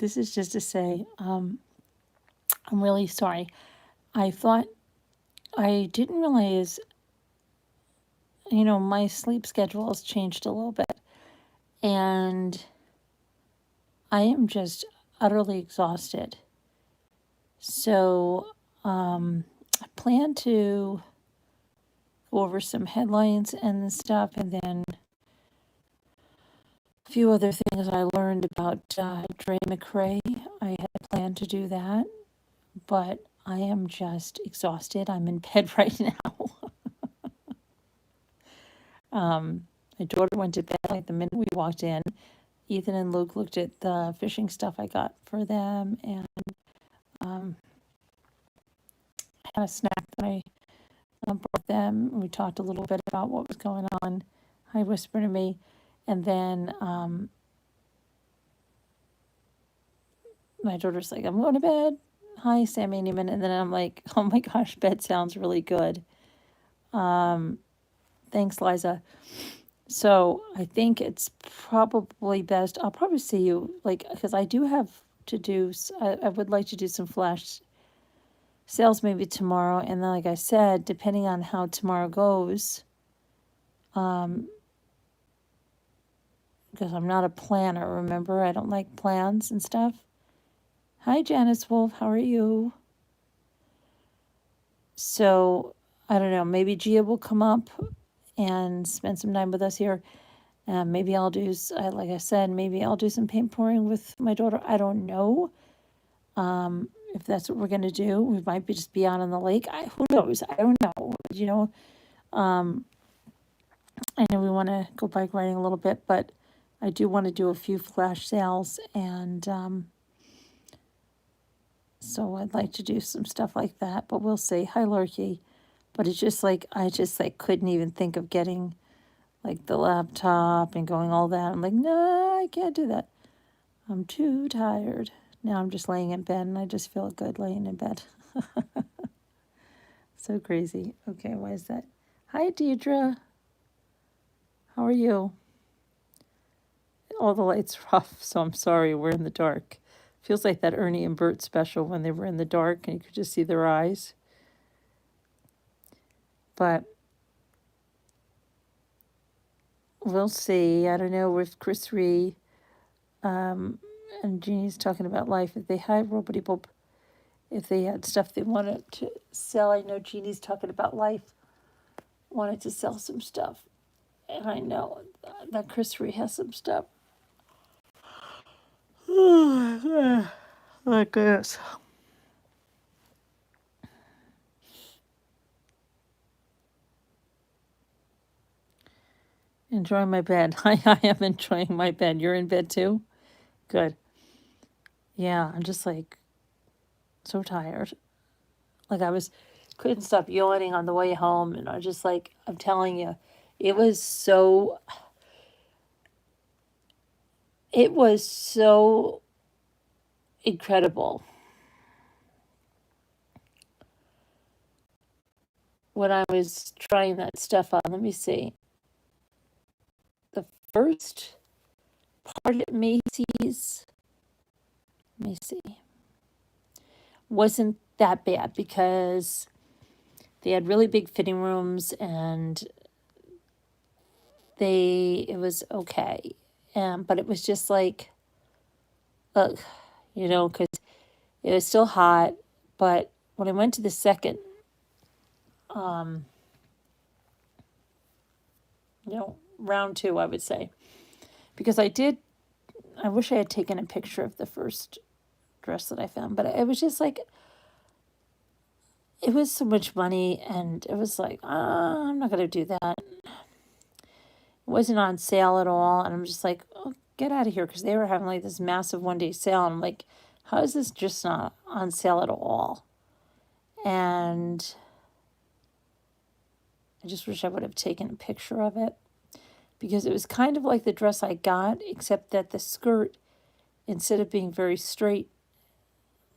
this is just to say, I'm really sorry. I thought, I didn't realize, my sleep schedule has changed a little bit. And I am just utterly exhausted. So, I plan to go over some headlines and stuff, and then a few other things I learned about Dre McRae. I had planned to do that, but I am just exhausted. I'm in bed right now. My daughter went to bed like the minute we walked in. Ethan and Luke looked at the fishing stuff I got for them, and had a snack that I brought them. We talked a little bit about what was going on. Hi, whisper to me. And then my daughter's like, I'm going to bed. Hi, Sammy Neiman. And then I'm like, oh my gosh, bed sounds really good. Thanks, Liza. So I think it's probably best. I'll probably see you, like, because I do have to do, I would like to do some flash sales maybe tomorrow. And then, like I said, depending on how tomorrow goes, because I'm not a planner, remember? I don't like plans and stuff. Hi, Janice Wolf. How are you? So, I don't know. Maybe Gia will come up and spend some time with us here. Maybe I'll do, like I said, maybe I'll do some paint pouring with my daughter. I don't know if that's what we're going to do. We might just be out on the lake. Who knows? I don't know. I know we want to go bike riding a little bit, but I do want to do a few flash sales, and so I'd like to do some stuff like that, but we'll see. Hi, Lurky. But it's just like, I just like couldn't even think of getting like the laptop and going all that. I'm like, no, I can't do that. I'm too tired. Now I'm just laying in bed, and I just feel good laying in bed. So crazy. Okay, why is that? Hi, Deidre. How are you? All the lights are off, so I'm sorry. We're in the dark. Feels like that Ernie and Bert special when they were in the dark and you could just see their eyes. But we'll see. I don't know if Chris Ree and Jeannie's talking about life. If they had Robody Bob, if they had stuff they wanted to sell. I know Jeannie's talking about life, wanted to sell some stuff. And I know that Chris Ree has some stuff. Like this. Enjoying my bed. I am enjoying my bed. You're in bed too? Good. Yeah, I'm just like so tired. Like couldn't stop yawning on the way home. And I just like, I'm telling you, it was so incredible when I was trying that stuff on. Let me see. The first part at Macy's, let me see, wasn't that bad because they had really big fitting rooms, and it was okay. But it was just like, ugh, because it was still hot. But when I went to the second, round two, I would say, because I wish I had taken a picture of the first dress that I found, but it was just like, it was so much money, and it was like, I'm not going to do that. It wasn't on sale at all, and I'm just like, oh, get out of here, because they were having like this massive one-day sale, and I'm like, how is this just not on sale at all? And I just wish I would have taken a picture of it, because it was kind of like the dress I got, except that the skirt, instead of being very straight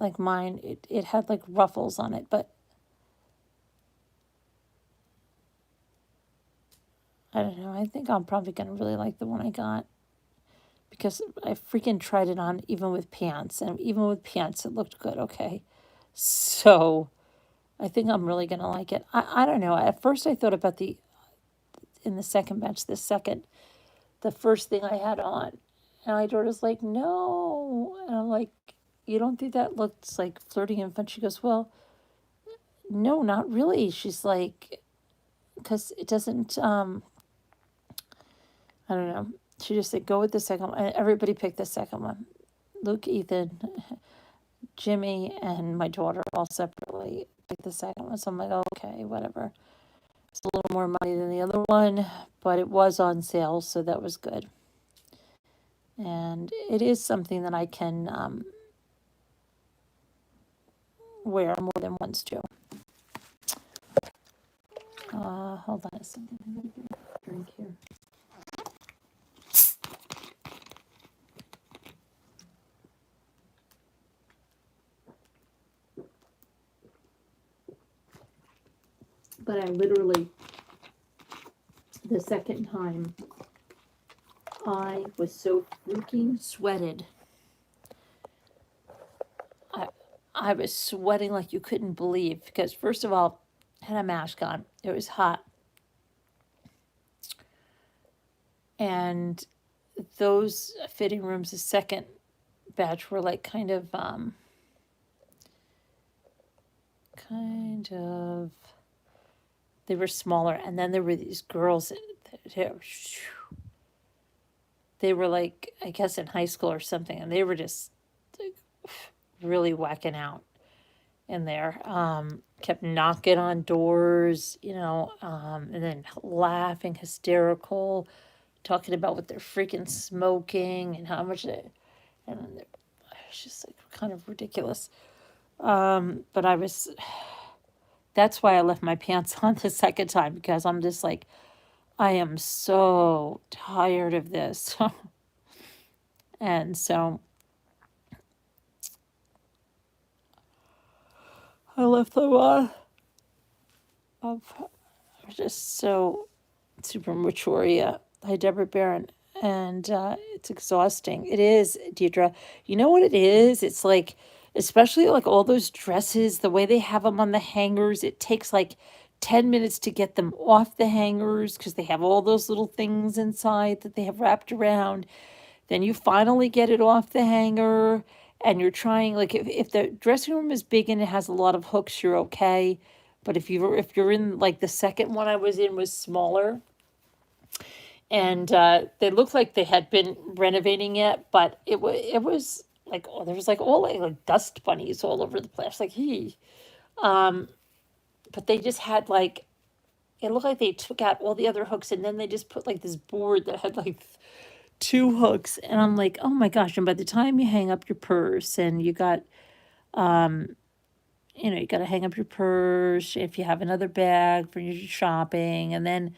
like mine, it had like ruffles on it. But I don't know. I think I'm probably going to really like the one I got, because I freaking tried it on even with pants, and even with pants, it looked good, okay? So I think I'm really going to like it. I don't know. At first, I thought about in the second batch, the first thing I had on. And my daughter's like, no. And I'm like, you don't think that looks like flirting and fun? She goes, well, no, not really. She's like, because it doesn't, I don't know. She just said, go with the second one. And everybody picked the second one. Luke, Ethan, Jimmy, and my daughter all separately picked the second one. So I'm like, oh, okay, whatever. It's a little more money than the other one, but it was on sale, so that was good. And it is something that I can wear more than once too. Hold on a second. I'm gonna get a drink here. But I literally, the second time, I was so freaking sweated. I was sweating like you couldn't believe because, first of all, I had a mask on. It was hot. And those fitting rooms, the second batch, were like kind of, they were smaller. And then there were these girls, they were like, I guess in high school or something, and they were just really whacking out in there. Kept knocking on doors, and then laughing, hysterical, talking about what they're freaking smoking and how much they, and it's just like kind of ridiculous. But that's why I left my pants on the second time, because I'm just like, I am so tired of this. And so I left them on. I'm just so super mature, yeah. Hi, Deborah Barron. And it's exhausting. It is, Deidre. You know what it is? It's like, especially like all those dresses, the way they have them on the hangers, it takes like 10 minutes to get them off the hangers because they have all those little things inside that they have wrapped around. Then you finally get it off the hanger and you're trying, like if the dressing room is big and it has a lot of hooks, you're okay. But if you're in, like, the second one I was in was smaller, and they looked like they had been renovating it, but it was like, oh, there was like all like dust bunnies all over the place. Like, but they just had like, it looked like they took out all the other hooks and then they just put like this board that had like two hooks, and I'm like, oh my gosh! And by the time you hang up your purse, and you got, you got to hang up your purse if you have another bag for your shopping, and then,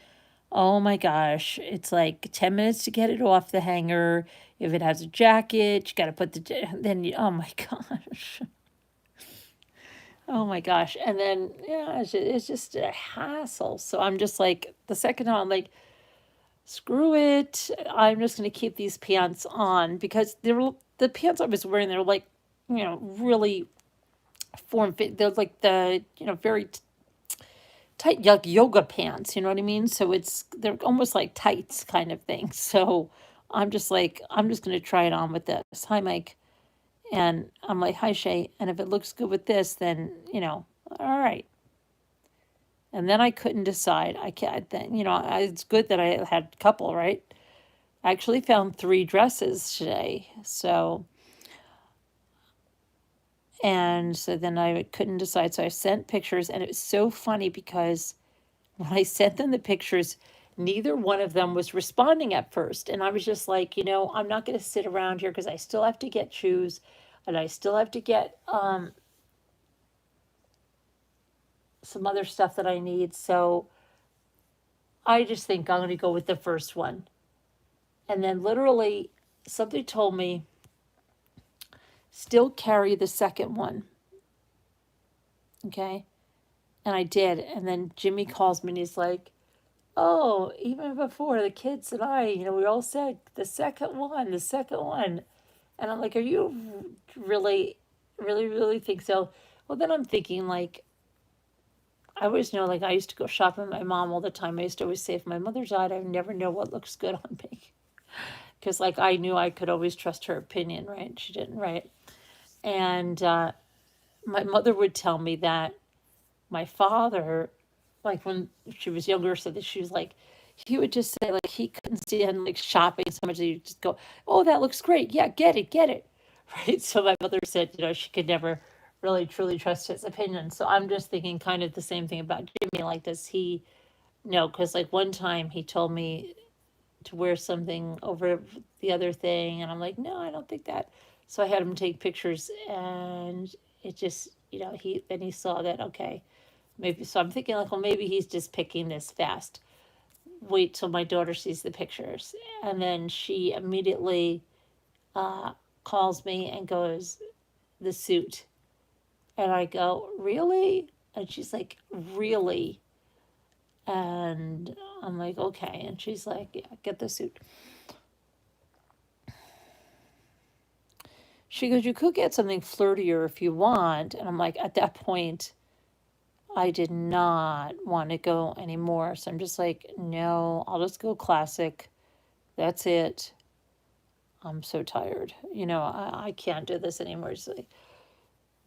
oh my gosh, it's like 10 minutes to get it off the hanger. If it has a jacket, you got to put then oh my gosh. Oh my gosh. And then, yeah, it's just a hassle. So I'm just like, the second time, I'm like, screw it. I'm just going to keep these pants on, because the pants I was wearing, they're like, really form fit. They're like the, very tight, like yoga pants, you know what I mean? So they're almost like tights kind of thing. So I'm just like, I'm just going to try it on with this. Hi, Mike. And I'm like, hi, Shay. And if it looks good with this, then, all right. And then I couldn't decide. I can't, then, it's good that I had a couple, right? I actually found 3 dresses today. And so then I couldn't decide. So I sent pictures, and it was so funny because when I sent them the pictures, neither one of them was responding at first. And I was just like, I'm not going to sit around here because I still have to get shoes, and I still have to get some other stuff that I need. So I just think I'm going to go with the first one. And then literally somebody told me, still carry the second one. Okay. And I did. And then Jimmy calls me and he's like, oh, even before the kids and I, we all said the second one, the second one. And I'm like, are you really, really, really think so? Well, then I'm thinking, like, I always know, like, I used to go shopping with my mom all the time. I used to always say, if my mother died, I would never know what looks good on me. Because, like, I knew I could always trust her opinion, right? She didn't, right? And my mother would tell me that my father, like when she was younger, said that she was like, he would just say like he couldn't stand like shopping so much that he'd just go, oh, that looks great. Yeah, get it. Right. So my mother said, she could never really truly trust his opinion. So I'm just thinking kind of the same thing about Jimmy. Like, does he know? Because like one time he told me to wear something over the other thing, and I'm like, no, I don't think that. So I had him take pictures, and it just, he saw that, okay, maybe. So I'm thinking like, well, maybe he's just picking this fast. Wait till my daughter sees the pictures, and then she immediately uh, calls me and goes, the suit, and I go, really? And she's like, really? And I'm like, okay. And she's like, yeah, get the suit. She goes, you could get something flirtier if you want. And I'm like, at that point, I did not want to go anymore. So I'm just like, no, I'll just go classic. That's it. I'm so tired. I can't do this anymore. It's like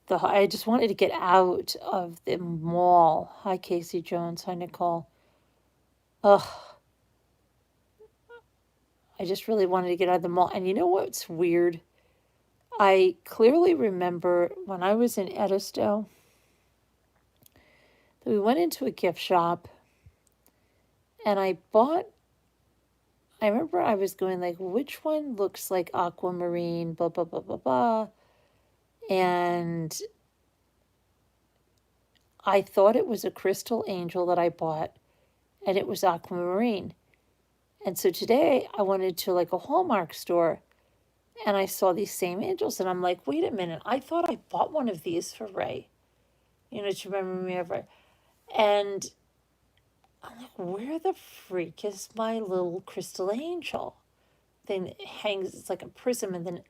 I just wanted to get out of the mall. Hi, Casey Jones. Hi, Nicole. Ugh, I just really wanted to get out of the mall. And you know what's weird? I clearly remember when I was in Edisto, that we went into a gift shop and I remember I was going like, which one looks like aquamarine, blah, blah, blah, blah, blah. And I thought it was a crystal angel that I bought, and it was aquamarine. And so today I went into like a Hallmark store and I saw these same angels, and I'm like, wait a minute, I thought I bought one of these for Ray. To remember me ever. And I'm like, where the freak is my little crystal angel? Thing that hangs, it's like a prism, and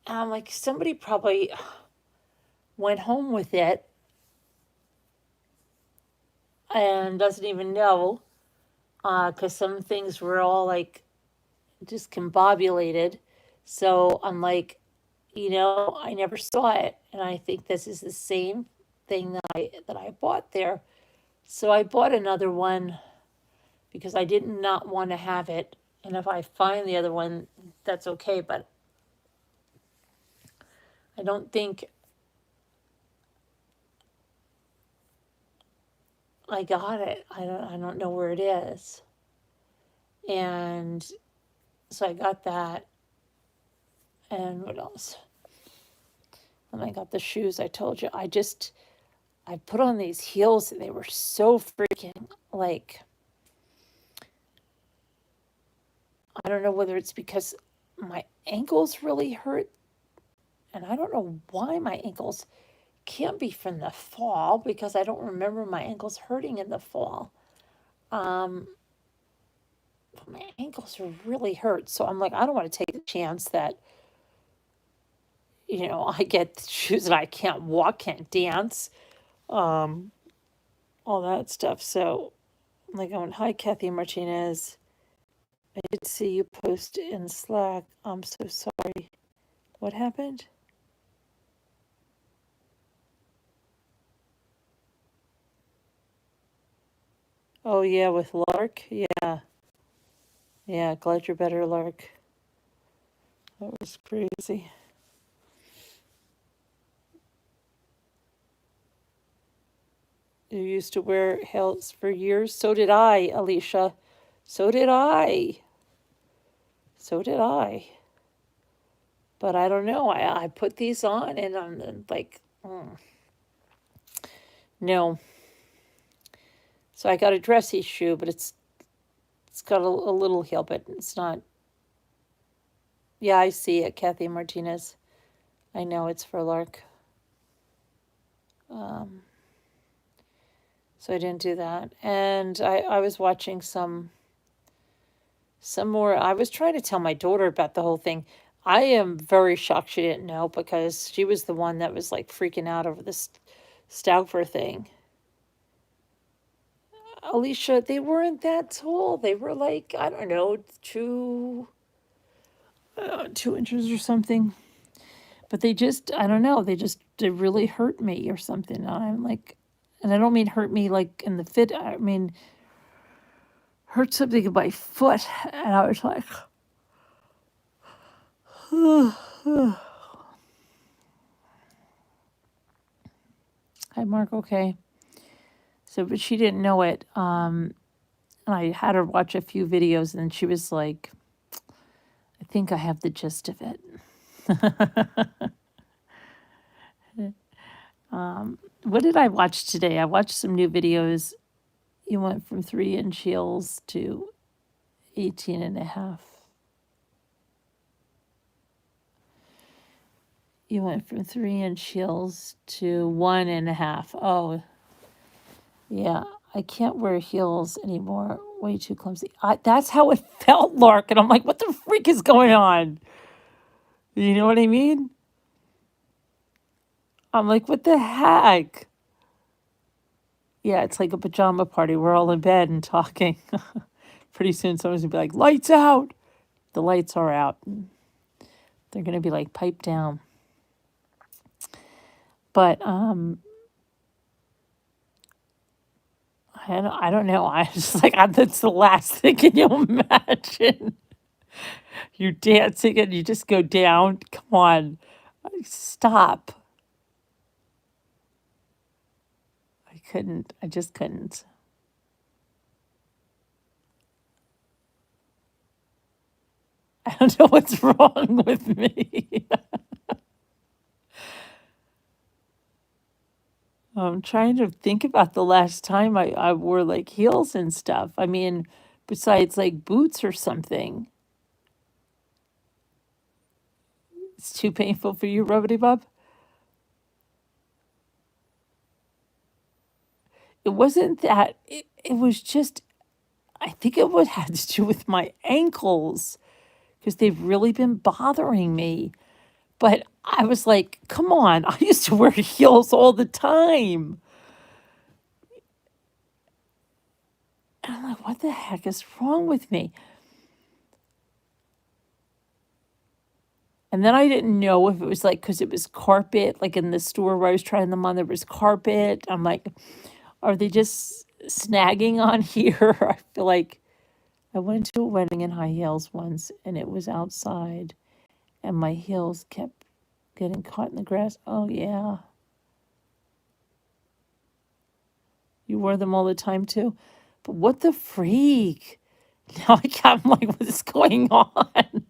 I'm like, somebody probably went home with it and doesn't even know, because some things were all like just combobulated. So I'm like, I never saw it, and I think this is the same thing that I bought there. So I bought another one because I did not want to have it, and if I find the other one, that's okay. But I don't think I got it. I don't know where it is. And so I got that. And what else? And I got the shoes I told you. I put on these heels and they were so freaking like, I don't know whether it's because my ankles really hurt. And I don't know why my ankles can't be from the fall, because I don't remember my ankles hurting in the fall. But my ankles are really hurt. So I'm like, I don't want to take the chance that, I get shoes and I can't walk, can't dance, um, all that stuff. So I'm like, going, hi, Kathy Martinez. I did see you post in Slack. I'm so sorry. What happened? Oh, yeah, with Lark? Yeah. Yeah, glad you're better, Lark. That was crazy. You used to wear heels for years? So did I, Alicia. So did I. So did I. But I don't know. I put these on and I'm like, no. So I got a dressy shoe, but it's got a little heel, but it's not. Yeah, I see it, Kathy Martinez. I know it's for Lark. Um, So I didn't do that. And I was watching some more. I was trying to tell my daughter about the whole thing. I am very shocked she didn't know because she was the one that was like freaking out over this Stauffer thing. Alicia, they weren't that tall. They were like, I don't know, 2 inches or something. But they just, I don't know, they really hurt me or something. And I'm like, and I don't mean hurt me like in the fit. I mean, hurt something in my foot. And I was like, hi, Mark. Okay. So, but she didn't know it. And I had her watch a few videos, and she was like, I think I have the gist of it. What did I watch today? I watched some new videos. You went from 3-inch heels to 18 and a half. You went from 3-inch heels to 1.5. Oh, yeah. I can't wear heels anymore. Way too clumsy. That's how it felt, Lark. And I'm like, what the freak is going on? You know what I mean? I'm like, what the heck? Yeah, it's like a pajama party. We're all in bed and talking. Pretty soon someone's going to be like, lights out. The lights are out. They're going to be like, pipe down. But I don't know. I just like, that's the last thing. Can you imagine? You're dancing and you just go down. Come on. Stop. I couldn't. I just couldn't. I don't know what's wrong with me. I'm trying to think about the last time I wore like heels and stuff. I mean, besides like boots or something. It's too painful for you, Rubbity Bub? It wasn't that. It was just, I think it would had to do with my ankles because they've really been bothering me. But I was like, come on, I used to wear heels all the time. And I'm like, what the heck is wrong with me? And then I didn't know if it was like, because it was carpet, like in the store where I was trying them on, there was carpet. I'm like, are they just snagging on here? I feel like I went to a wedding in high heels once and it was outside and my heels kept getting caught in the grass. Oh, yeah. You wore them all the time too? But what the freak? Now I'm like, what is going on?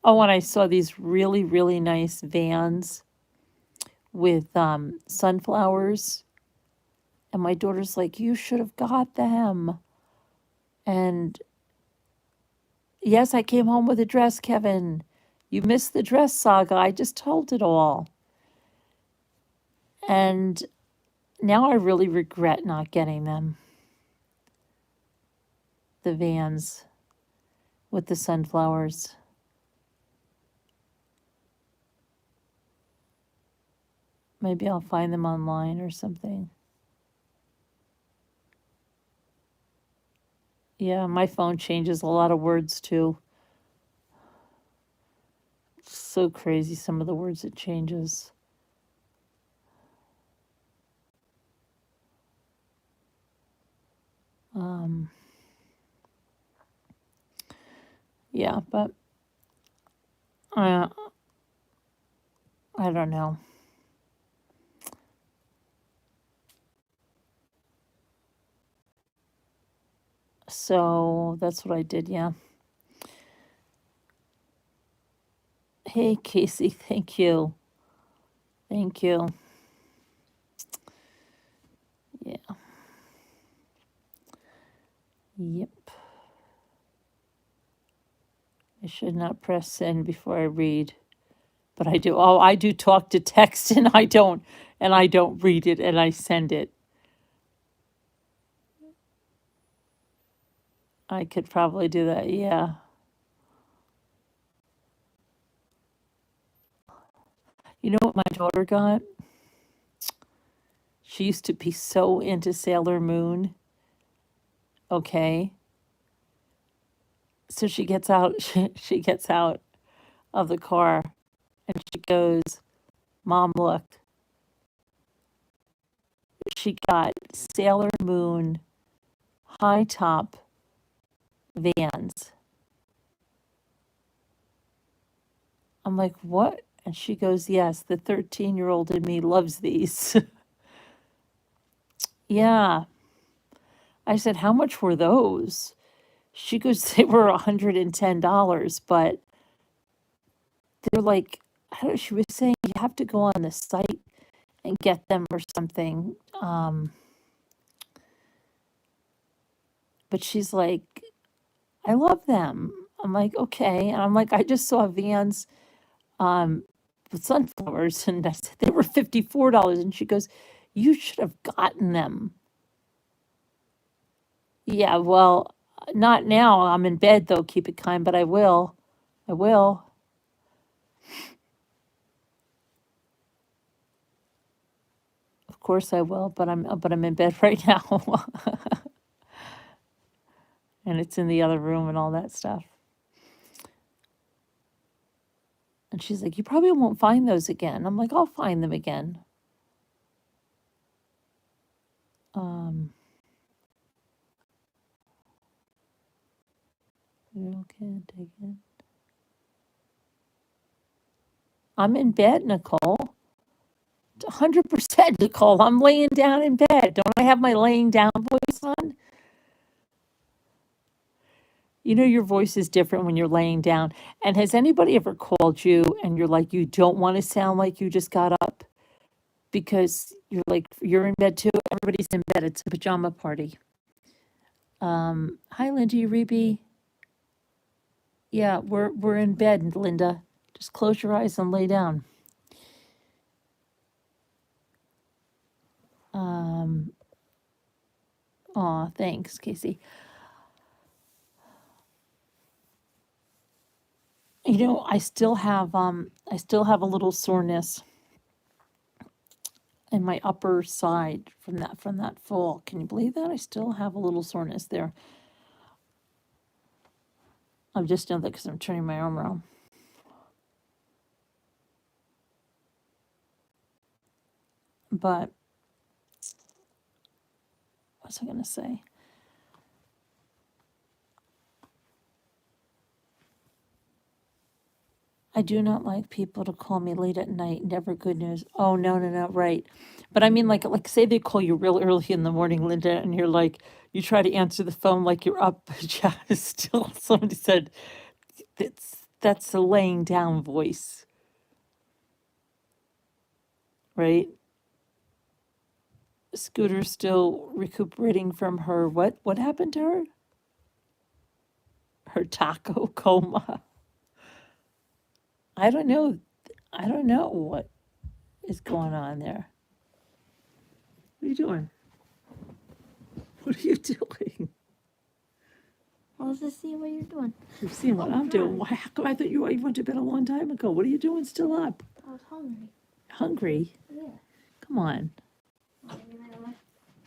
Oh, and I saw these really, really nice Vans with sunflowers. And my daughter's like, you should have got them. And yes, I came home with a dress, Kevin. You missed the dress saga. I just told it all. And now I really regret not getting them. The Vans with the sunflowers. Maybe I'll find them online or something. Yeah, my phone changes a lot of words too. It's so crazy, some of the words it changes. Yeah, but I don't know. So that's what I did, yeah. Hey, Casey, thank you. Thank you. Yeah. Yep. I should not press send before I read. But I do. Oh, I do talk to text and I don't read it and I send it. I could probably do that. Yeah. You know what my daughter got? She used to be so into Sailor Moon. Okay. So she gets out, she gets out of the car and she goes, Mom, look, she got Sailor Moon high top Vans. I'm like, what? And she goes, yes, the 13-year-old in me loves these. Yeah. I said, how much were those? She goes, they were $110, but they're like, I don't know, she was saying you have to go on the site and get them or something. But she's like, I love them. I'm like, okay. And I'm like, I just saw Vans with sunflowers, and I said they were $54. And she goes, you should have gotten them. Yeah, well, not now. I'm in bed though. Keep it kind, but I will. I will. Of course I will, but I'm in bed right now. And it's in the other room and all that stuff. And she's like, you probably won't find those again. I'm like, I'll find them again. You can't take it. I'm in bed, Nicole. 100%, Nicole. I'm laying down in bed. Don't I have my laying down voice on? You know, your voice is different when you're laying down. And has anybody ever called you and you're like, you don't want to sound like you just got up? Because you're like, you're in bed too. Everybody's in bed. It's a pajama party. Hi, Linda Reby. Yeah, we're in bed, Linda. Just close your eyes and lay down. Aw, thanks, Casey. You know, I still have a little soreness in my upper side from that fall. Can you believe that? I still have a little soreness there. I'm just doing that because I'm turning my arm around. But what was I gonna say? I do not like people to call me late at night. Never good news. Oh, no, right. But I mean, like say they call you real early in the morning, Linda, and you're like, you try to answer the phone like you're up, but yeah, still somebody said that's a laying down voice, right? Scooter's still recuperating from her what happened to her? Her taco coma. I don't know what is going on there. What are you doing? What are you doing? I was just seeing what you're doing. You've seen what I'm doing. Why, how come I thought you went to bed a long time ago? What are you doing still up? I was hungry. Hungry? Yeah. Come on. Well, good night, Emma.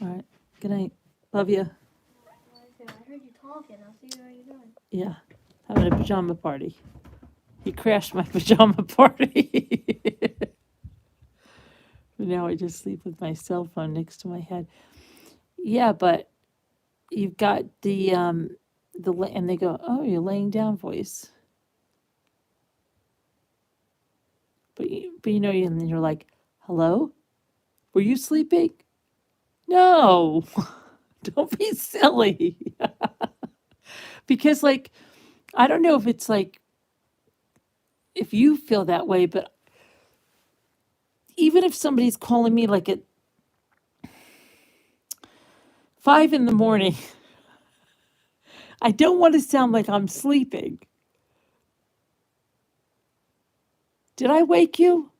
All right. Good night. Love you. I heard you talking. I'll see what you're doing. Yeah. Having a pajama party. You crashed my pajama party. Now I just sleep with my cell phone next to my head. Yeah, but you've got and they go, oh, you're laying down voice. But you know, and you're like, hello? Were you sleeping? No. Don't be silly. Because like, I don't know if it's like, if you feel that way, but even if somebody's calling me like at 5 a.m, I don't want to sound like I'm sleeping. Did I wake you?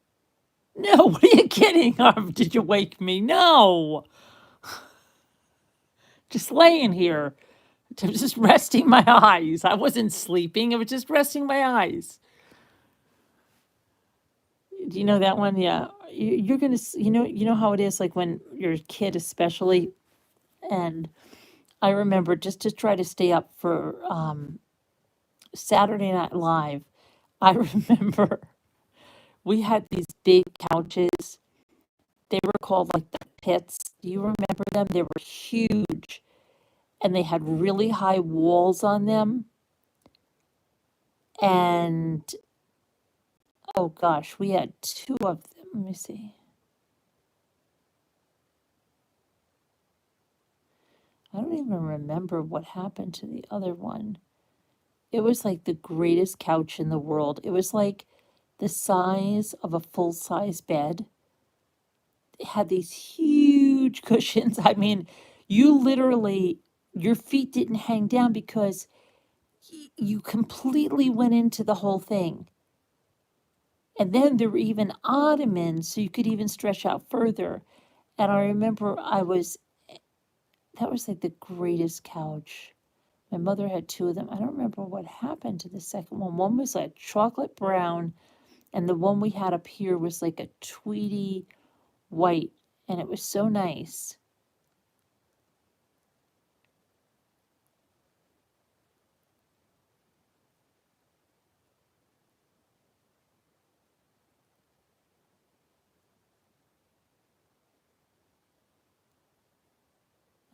No, what are you kidding? Did you wake me? No. Just laying here. just resting my eyes. I wasn't sleeping. I was just resting my eyes. Do you know that one? Yeah. You're gonna, you know how it is, like when you're a kid, especially. And I remember just to try to stay up for Saturday Night Live. I remember we had these big couches. They were called like the pits. Do you remember them? They were huge and they had really high walls on them. And oh gosh, we had two of them. Let me see. I don't even remember what happened to the other one. It was like the greatest couch in the world. It was like the size of a full size bed. It had these huge cushions. I mean, you literally, your feet didn't hang down because you completely went into the whole thing. And then there were even ottomans, so you could even stretch out further. And I remember that was like the greatest couch. My mother had two of them. I don't remember what happened to the second one. One was like chocolate brown, and the one we had up here was like a tweedy white, and it was so nice.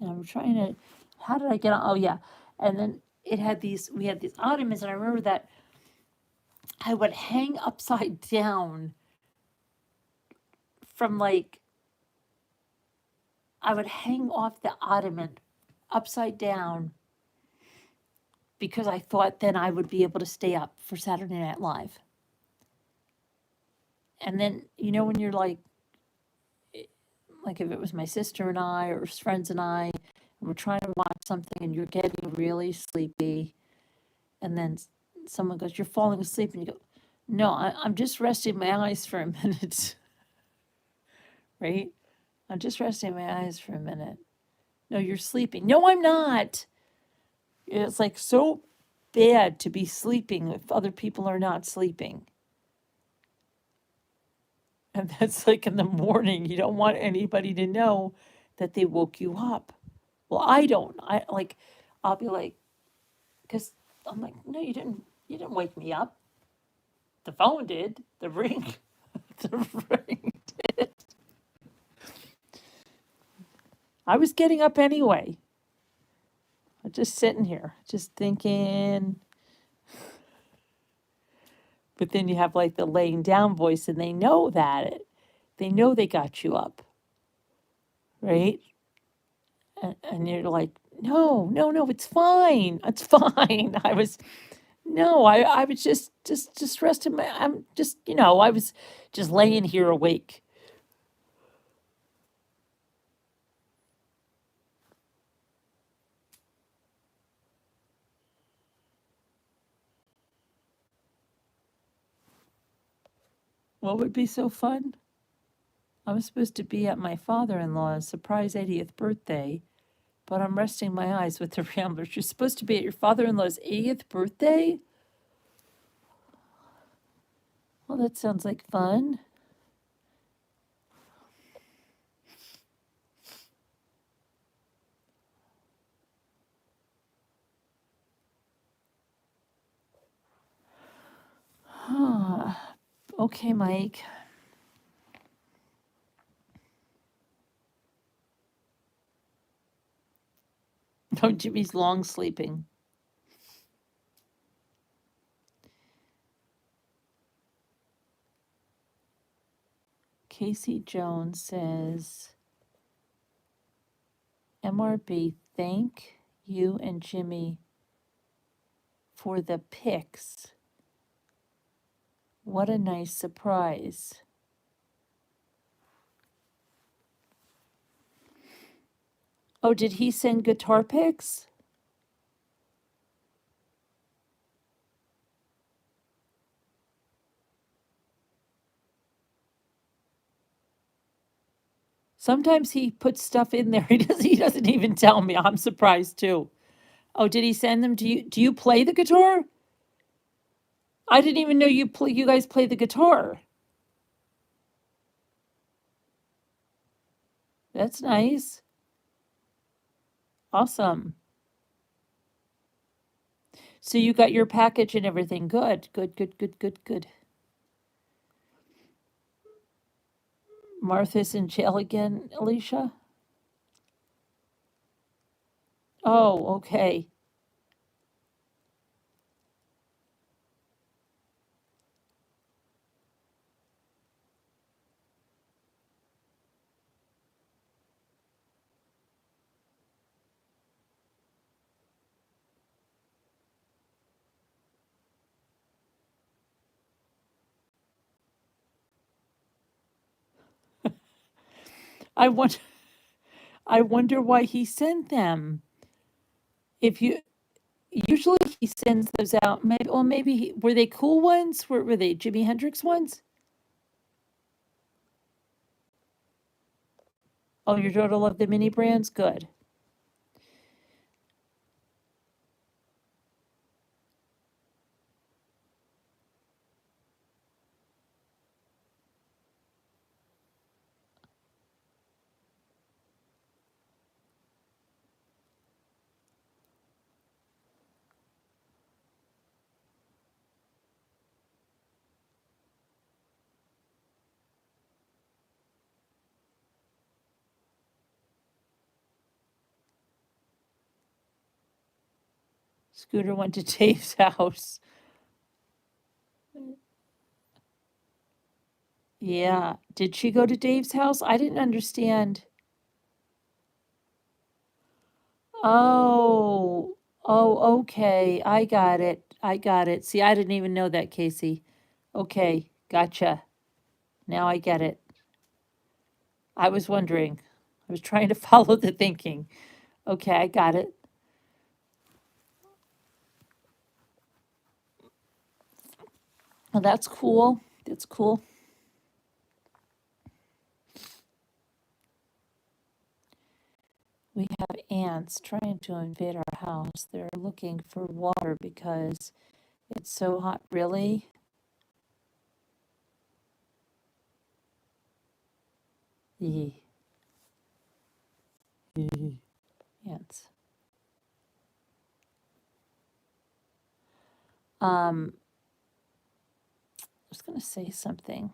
And I'm trying to, how did I get on? Oh, yeah. And then we had these ottomans, and I remember that I would hang upside down from like, I would hang off the ottoman upside down because I thought then I would be able to stay up for Saturday Night Live. And then, when you're like if it was my sister and I, or friends and I, and we're trying to watch something and you're getting really sleepy, and then someone goes, "You're falling asleep," and you go, "No, I'm just resting my eyes for a minute," right? I'm just resting my eyes for a minute. No, you're sleeping. No, I'm not. It's like so bad to be sleeping if other people are not sleeping. And that's like in the morning. You don't want anybody to know that they woke you up. Well, I don't. I'll be like, because I'm like, no, you didn't wake me up. The phone did. The ring, the ring did. I was getting up anyway. I'm just sitting here, just thinking. But then you have like the laying down voice, and they know that. They know they got you up, right? And you're like, no, no, no, it's fine. It's fine. I was just resting I'm just, I was just laying here awake. What would be so fun? I was supposed to be at my father-in-law's surprise 80th birthday, but I'm resting my eyes with the Ramblers. You're supposed to be at your father-in-law's 80th birthday? Well, that sounds like fun. Okay, Mike. Oh, Jimmy's long sleeping. Casey Jones says, MRB, thank you and Jimmy for the pics. What a nice surprise. Oh, did he send guitar pics? Sometimes he puts stuff in there. He doesn't even tell me. I'm surprised too. Oh, did he send them? Do you play the guitar? I didn't even know you guys play the guitar. That's nice. Awesome. So you got your package and everything. Good. Good, good, good, good, good. Martha's in jail again, Alicia? Oh, okay. I wonder I wonder why he sent them. If you usually he sends those out, maybe were they cool ones? Were they Jimi Hendrix ones? Oh, your daughter loved the mini brands? Good. Scooter went to Dave's house. Yeah. Did she go to Dave's house? I didn't understand. Oh, oh, okay. I got it. I got it. See, I didn't even know that, Casey. Okay, gotcha. Now I get it. I was wondering. I was trying to follow the thinking. Okay, I got it. Well, that's cool. That's cool. We have ants trying to invade our house. They're looking for water because it's so hot. Really? Yee. Yee. Ants. I was going to say something.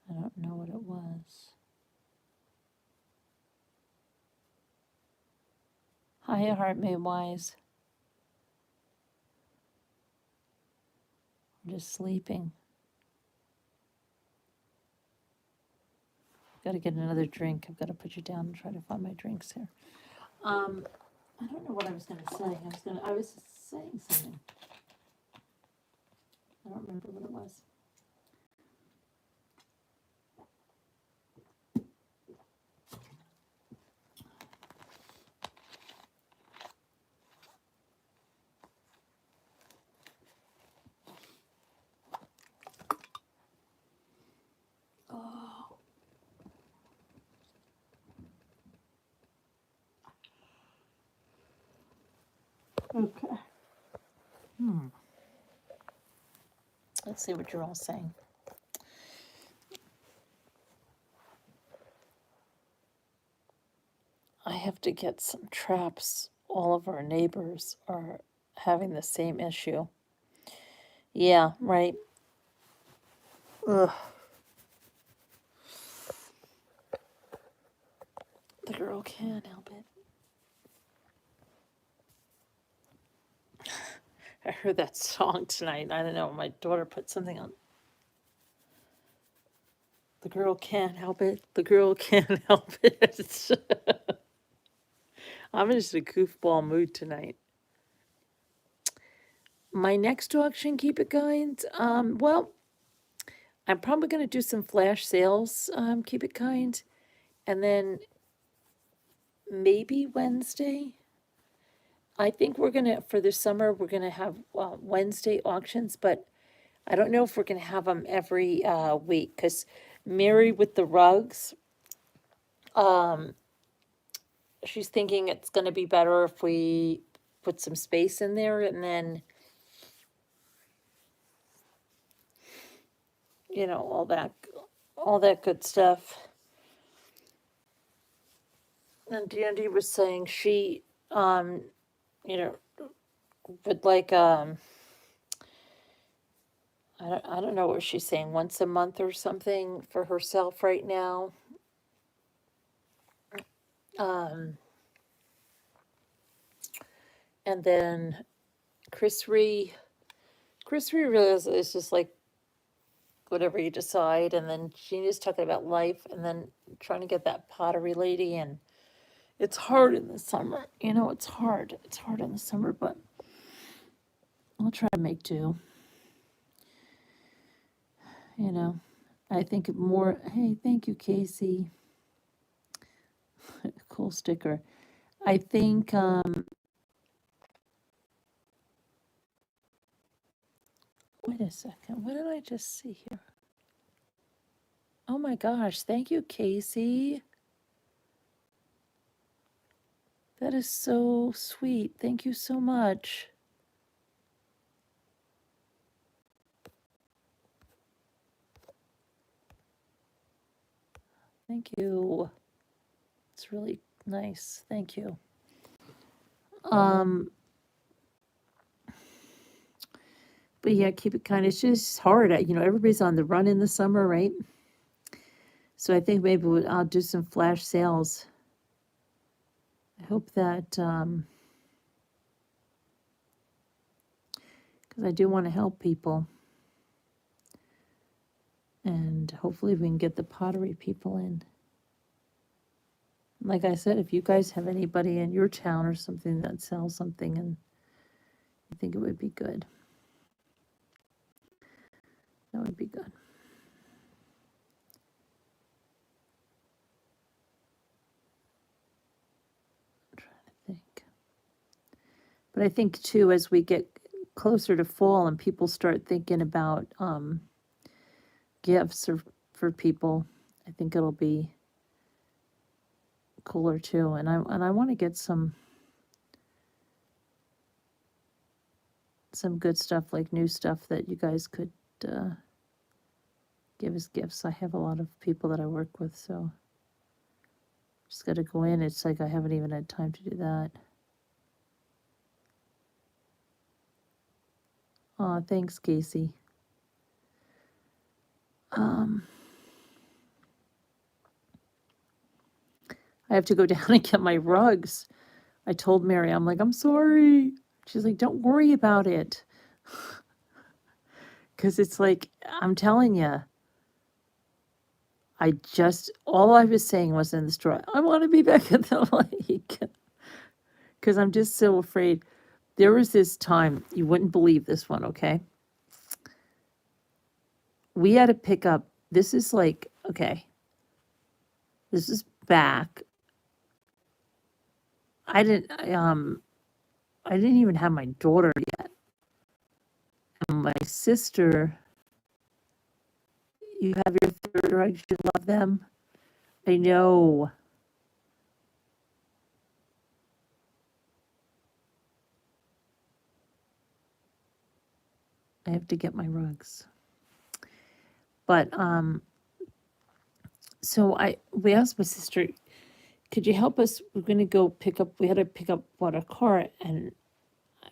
I don't know what it was. Hi, Heart Made Wise. I'm just sleeping. I've got to get another drink. I've got to put you down and try to find my drinks here. I don't know what I was going to say. I was saying something. I don't remember what it was. Oh, okay. Let's see what you're all saying. I have to get some traps. All of our neighbors are having the same issue. Yeah, right. Ugh. The girl can't help it. I heard that song tonight. I don't know. My daughter put something on. The girl can't help it. The girl can't help it. I'm in just a goofball mood tonight. My next auction, keep it kind. Well, I'm probably going to do some flash sales. Keep it kind, and then maybe Wednesday. I think we're gonna for the summer we're gonna have Wednesday auctions, but I don't know if we're gonna have them every week because Mary with the rugs, she's thinking it's going to be better if we put some space in there and then, all that good stuff. And Dandy was saying she, you know, would like, I don't know what she's saying, once a month or something for herself right now. Um, and then Chris Ree really is just like whatever you decide. And then Gina's talking about life and then trying to get that pottery lady. And it's hard in the summer. It's hard. It's hard in the summer, but I'll try to make do. I think more, hey, thank you, Casey. Cool sticker. I think, wait a second. What did I just see here? Oh my gosh. Thank you, Casey. That is so sweet. Thank you so much. Thank you. It's really nice. Thank you. But yeah, keep it kind. It's just hard. Everybody's on the run in the summer, right? So I think maybe I'll do some flash sales. I hope that, because I do want to help people. And hopefully we can get the pottery people in. Like I said, if you guys have anybody in your town or something that sells something and I think it would be good. That would be good. I'm trying to think. But I think too, as we get closer to fall and people start thinking about gifts for people, I think it'll be cooler too. And I want to get some good stuff, like new stuff that you guys could give as gifts. I have a lot of people that I work with, so just got to go in. It's like I haven't even had time to do that. Oh, thanks, Casey. I have to go down and get my rugs. I told Mary, I'm like, I'm sorry. She's like, don't worry about it. Because it's like, I'm telling you, all I was saying was in the store, I want to be back at the lake. Because I'm just so afraid. There was this time, you wouldn't believe this one, okay? We had to pick up, this is like, okay, this is back. I didn't even have my daughter yet. And my sister, you have your third drugs, you love them. I know. I have to get my rugs. But so we asked my sister, could you help us? We're gonna go pick up, we had to pick up a car, and it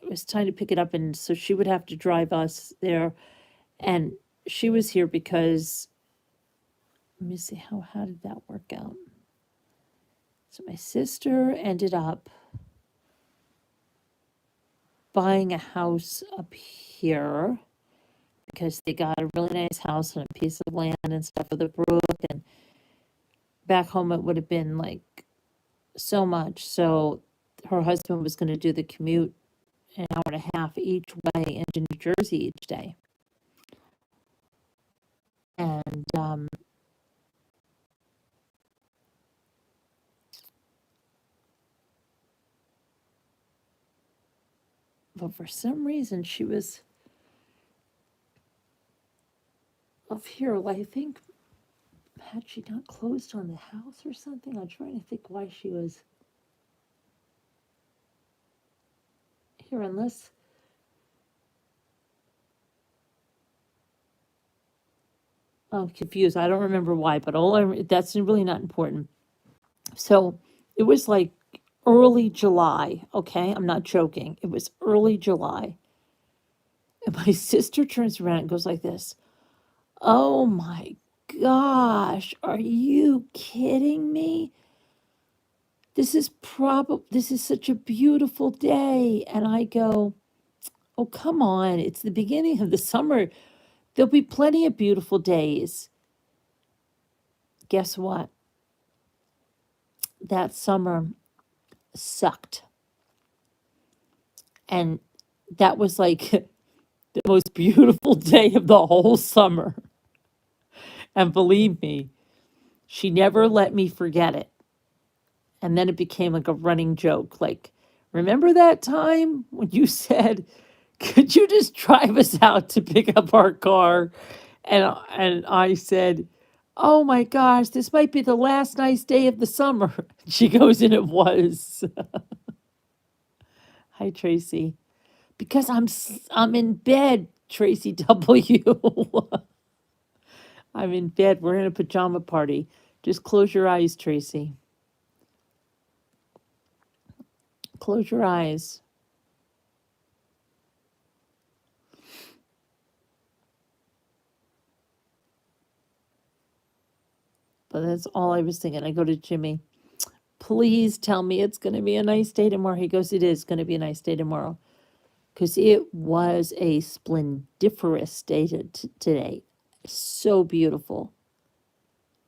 was time to pick it up, and so she would have to drive us there. And she was here because, let me see, how did that work out? So my sister ended up buying a house up here because they got a really nice house and a piece of land and stuff with a brook, and back home it would have been like so much. So her husband was going to do the commute an hour and a half each way into New Jersey each day. And but for some reason she was up here. Well, I think, had she not closed on the house or something? I'm trying to think why she was. here unless. I'm confused. I don't remember why, but that's really not important. So it was like early July, okay? I'm not joking. It was early July. And my sister turns around and goes like this. Oh my gosh, are you kidding me? This is such a beautiful day. And I go, oh, come on. It's the beginning of the summer. There'll be plenty of beautiful days. Guess what? That summer sucked. And that was like the most beautiful day of the whole summer. And believe me, she never let me forget it. And then it became like a running joke. Like, remember that time when you said, could you just drive us out to pick up our car? And I said, oh my gosh, this might be the last nice day of the summer. She goes, and it was. Hi, Tracy. Because I'm in bed, Tracy W. I'm in bed. We're in a pajama party. Just close your eyes, Tracy. Close your eyes. But that's all I was thinking. I go to Jimmy. Please tell me it's going to be a nice day tomorrow. He goes, it is going to be a nice day tomorrow. Because it was a splendiferous day today. So beautiful.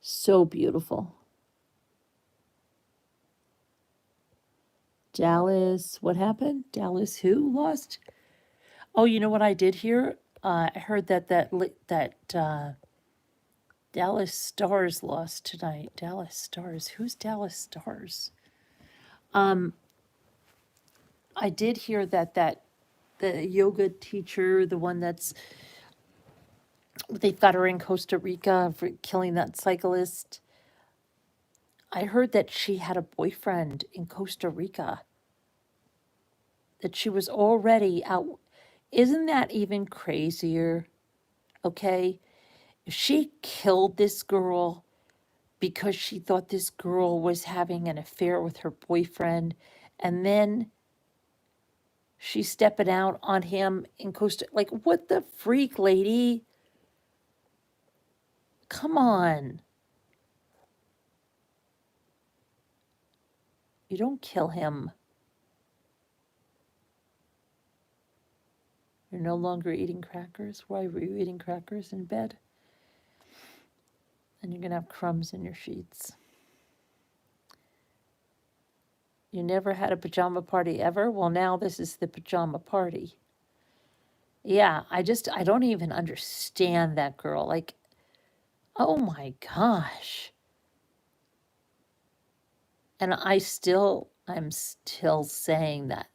So beautiful. Dallas, what happened? Dallas who lost? Oh, you know what I did hear? I heard that Dallas Stars lost tonight. Dallas Stars. Who's Dallas Stars? Um, I did hear that the yoga teacher, the one they've got her in Costa Rica for killing that cyclist. I heard that she had a boyfriend in Costa Rica. That she was already out. Isn't that even crazier? Okay, if she killed this girl because she thought this girl was having an affair with her boyfriend, and then she's stepping out on him in Costa. Like, what the freak, lady? Come on. You don't kill him. You're no longer eating crackers. Why were you eating crackers in bed? And you're going to have crumbs in your sheets. You never had a pajama party ever? Well, now this is the pajama party. Yeah, I don't even understand that girl. Like, oh my gosh. And I'm still saying that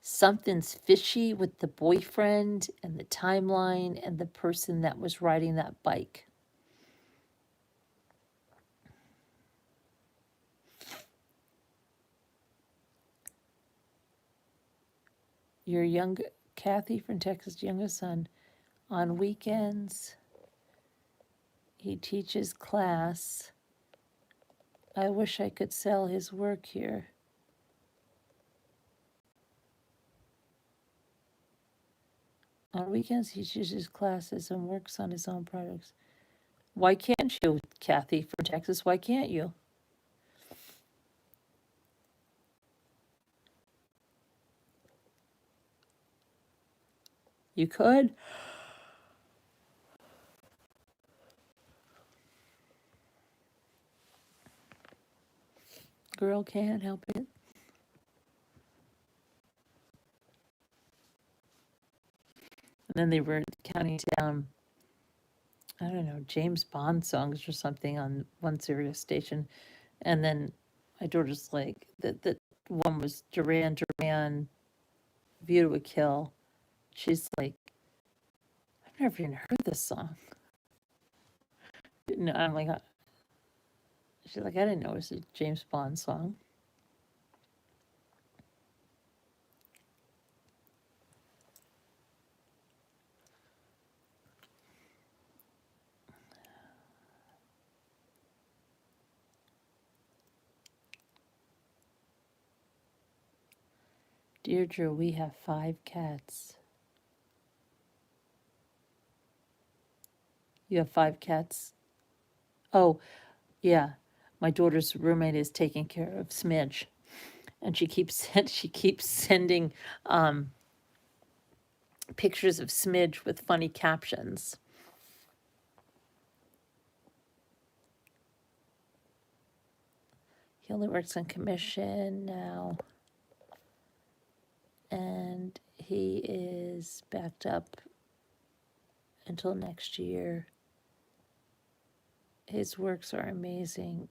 something's fishy with the boyfriend and the timeline and the person that was riding that bike. Your young Kathy from Texas, youngest son, on weekends, he teaches class. I wish I could sell his work here. On weekends, he teaches classes and works on his own products. Why can't you, Kathy from Texas? Why can't you? You could. Girl can't help it. And then they were counting down, I don't know, James Bond songs or something on one Sirius station. And then my daughter's like, that one was Duran Duran, View to a Kill. She's like, I've never even heard this song. No, I'm like, she's like, I didn't know it was a James Bond song. Deirdre, we have 5 cats. You have 5 cats? Oh, yeah. My daughter's roommate is taking care of Smidge, and she keeps sending pictures of Smidge with funny captions. He only works on commission now, and he is backed up until next year. His works are amazing.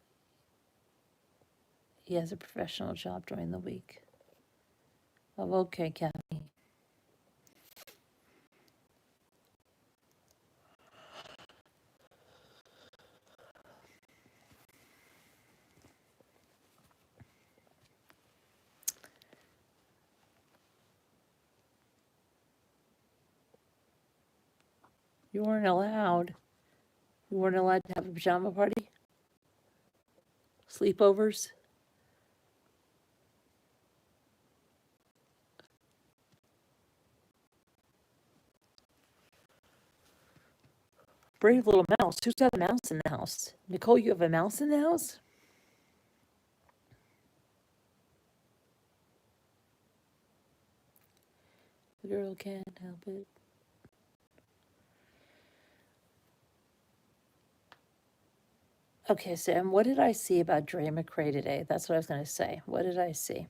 He has a professional job during the week. Oh, okay, Kathy. You weren't allowed. You weren't allowed to have a pajama party? Sleepovers? Brave little mouse. Who's got a mouse in the house? Nicole, you have a mouse in the house? The girl can't help it. Okay, Sam, what did I see about Dre McRae today? That's what I was going to say. What did I see?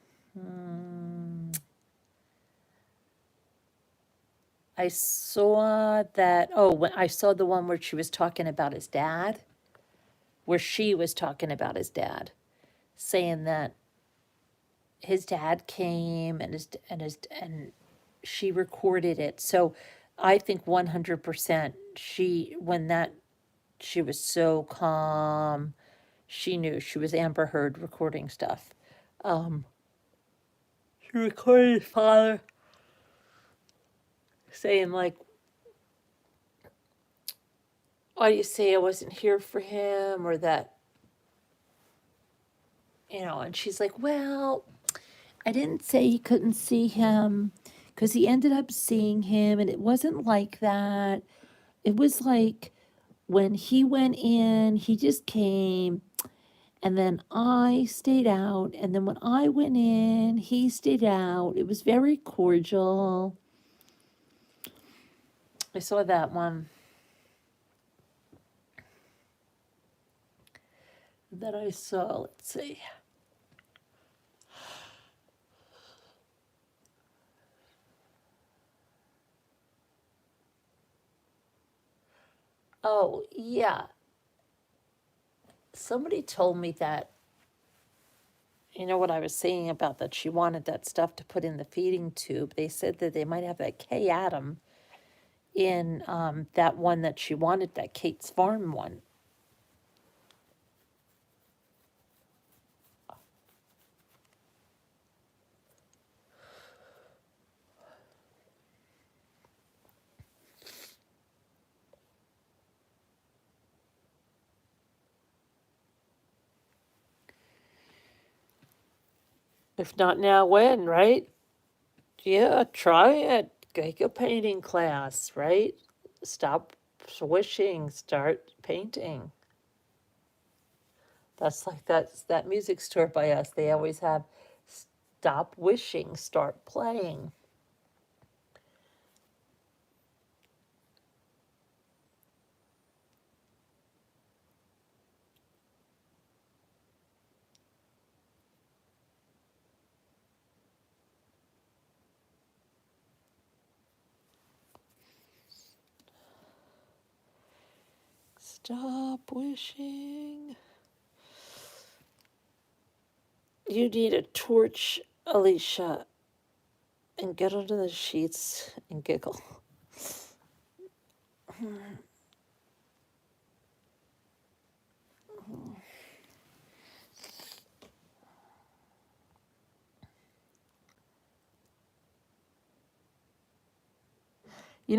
I saw that, when I saw the one where she was talking about his dad, where she was talking about his dad, saying that his dad came and she recorded it. So I think 100% she was so calm. She knew she was Amber Heard recording stuff. She recorded his father saying like, why do you say I wasn't here for him, or that, and she's like, well, I didn't say he couldn't see him because he ended up seeing him, and it wasn't like that. It was like when he went in, he just came, and then I stayed out, and then when I went in, he stayed out. It was very cordial. I saw that one. That I saw, let's see. Oh, yeah. Somebody told me that, what I was saying about that she wanted that stuff to put in the feeding tube. They said that they might have that K atom in that one that she wanted, that Kate's Farm one. If not now, when, right? Yeah, try it. Take a painting class, right? Stop wishing, start painting. That's like that music store by us. They always have stop wishing, start playing. Stop wishing. You need a torch, Alicia, and get under the sheets and giggle.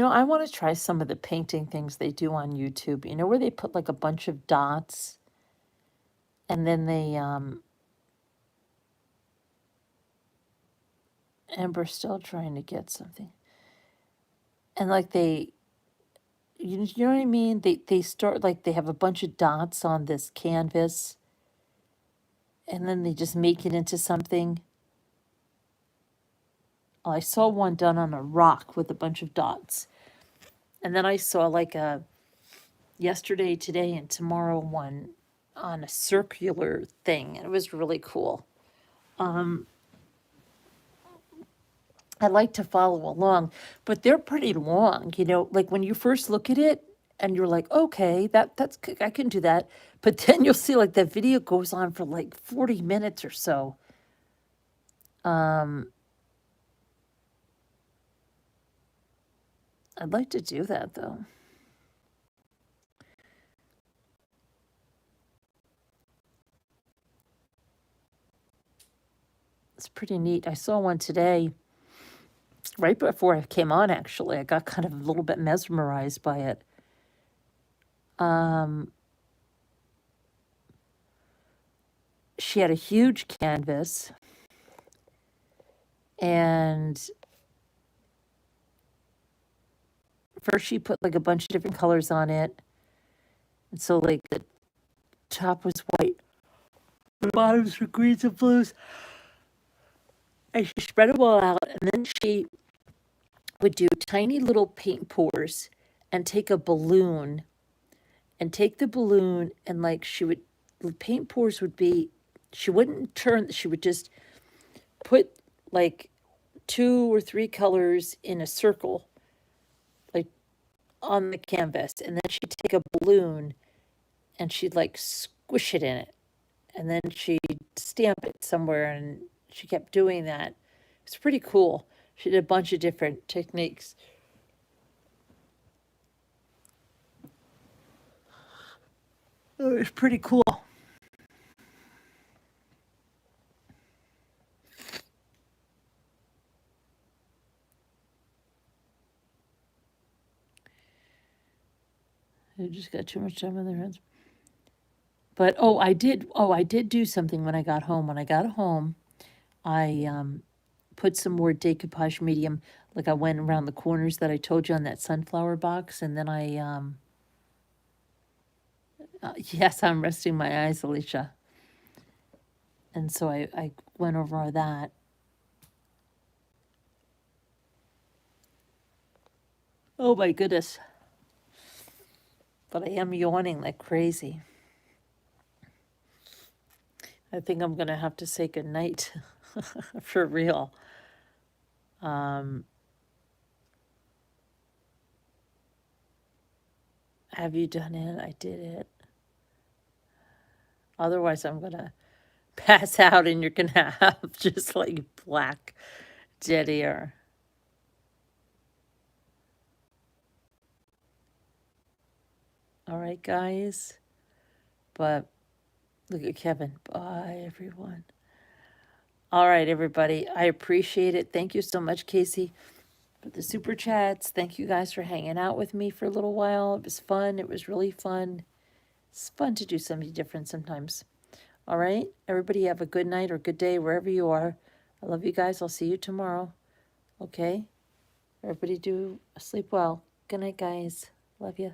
I want to try some of the painting things they do on YouTube. Where they put like a bunch of dots and then they Amber's still trying to get something. And like you know what I mean? They start like they have a bunch of dots on this canvas and then they just make it into something. Oh, I saw one done on a rock with a bunch of dots. And then I saw like a yesterday, today, and tomorrow one on a circular thing. And it was really cool. I like to follow along, but they're pretty long, you know, like when you first look at it and you're like, okay, I can do that. But then you'll see like that video goes on for like 40 minutes or so. I'd like to do that though. It's pretty neat. I saw one today, right before I came on, actually. I got kind of a little bit mesmerized by it. She had a huge canvas and first she put like a bunch of different colors on it. And so like the top was white, the bottoms were greens and blues. And she spread them all out and then she would do tiny little paint pours and take a balloon and take the balloon and like she would the paint pours would be she wouldn't turn she would just put like 2 or 3 colors in a circle like on the canvas and then she'd take a balloon and she'd like squish it in it and then she'd stamp it somewhere and she kept doing that. It's pretty cool. She did a bunch of different techniques. It was pretty cool. They just got too much time on their hands. But I did do something when I got home. When I got home, I put some more decoupage medium. Like I went around the corners that I told you on that sunflower box, and then I yes, I'm resting my eyes, Alicia. And so I went over that. Oh my goodness. But I am yawning like crazy. I think I'm going to have to say goodnight for real. Have you done it? I did it. Otherwise, I'm going to pass out and you're going to have just like black dead air. All right, guys. But look at Kevin. Bye, everyone. All right, everybody. I appreciate it. Thank you so much, Casey, for the super chats. Thank you guys for hanging out with me for a little while. It was fun. It was really fun. It's fun to do something different sometimes. All right, everybody have a good night or good day wherever you are. I love you guys. I'll see you tomorrow. Okay? Everybody do sleep well. Good night, guys. Love you.